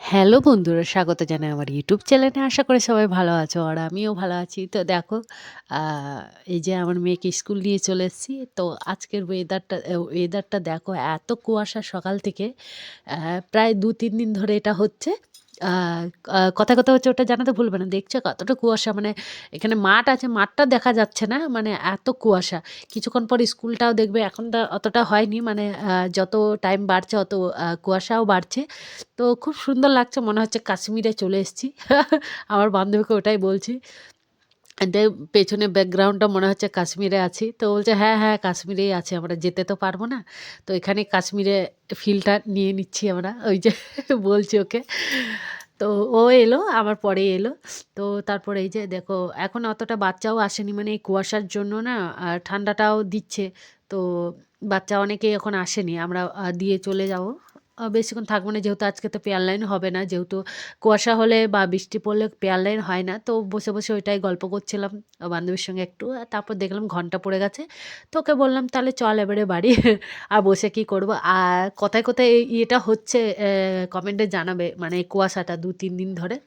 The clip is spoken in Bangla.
হ্যালো বন্ধুরা, স্বাগত জানাই আমার ইউটিউব চ্যানেলে। আশা করি সবাই ভালো আছো আর আমিও ভালো আছি। তো দেখো, আ এই যে আমার মেয়েকে স্কুল নিয়ে চলে এসেছি। তো আজকের ওয়েদারটা দেখো, এত কুয়াশা সকাল থেকে। প্রায় ২-৩ দিন ধরে এটা হচ্ছে। আ কথায় হচ্ছে ওটা জানাতে ভুলবে না। দেখছো কতটা কুয়াশা, মানে এখানে মাঠ আছে, মাঠটা দেখা যাচ্ছে না। মানে এত কুয়াশা। কিছুক্ষণ পর স্কুলটাও দেখবে, এখন অতটা হয়নি। মানে যত টাইম বাড়ছে অত কুয়াশাও বাড়ছে। তো খুব সুন্দর লাগছে। মনে হচ্ছে কাশ্মীরে চলে এসেছি। আমার বান্ধবীকে ওটাই বলছি। দে পেছনে ব্যাকগ্রাউন্ডটা মনে হচ্ছে কাশ্মীরে আছি। তো বলছে, "হ্যাঁ, হ্যাঁ, কাশ্মীরেই আছি। আমরা যেতে তো পারব না। তো এখানেই কাশ্মীরে ফিলটা নিয়ে নিচ্ছি আমরা।" ওই যে বলছি ওকে। তো ও এলো, আমার পরেই এলো। তো তারপর এই যে দেখো, এখন অতটা বাচ্চাও আসেনি। মানে এই কুয়াশার জন্য না ঠান্ডাটাও দিচ্ছে। তো বাচ্চা অনেকেই এখন আসেনি। আমরা দিয়ে চলে যাবো। বেশিক্ষণ থাকবো না, যেহেতু আজকে তো পেয়ার লাইন হবে না। যেহেতু কুয়াশা হলে বা বৃষ্টি পড়লে পেয়ার লাইন হয় না। তো বসে ওইটাই গল্প করছিলাম বান্ধবীর সঙ্গে একটু। আর তারপর দেখলাম ঘন্টা পড়ে গেছে। তো ওকে বললাম, "তাহলে চল এবারে বাড়ি।" আর বসে কি করব? আর কোথায় এই ইয়েটা হচ্ছে, কমেন্টে জানাবে। মানে এই কুয়াশাটা ২-৩ দিন ধরে।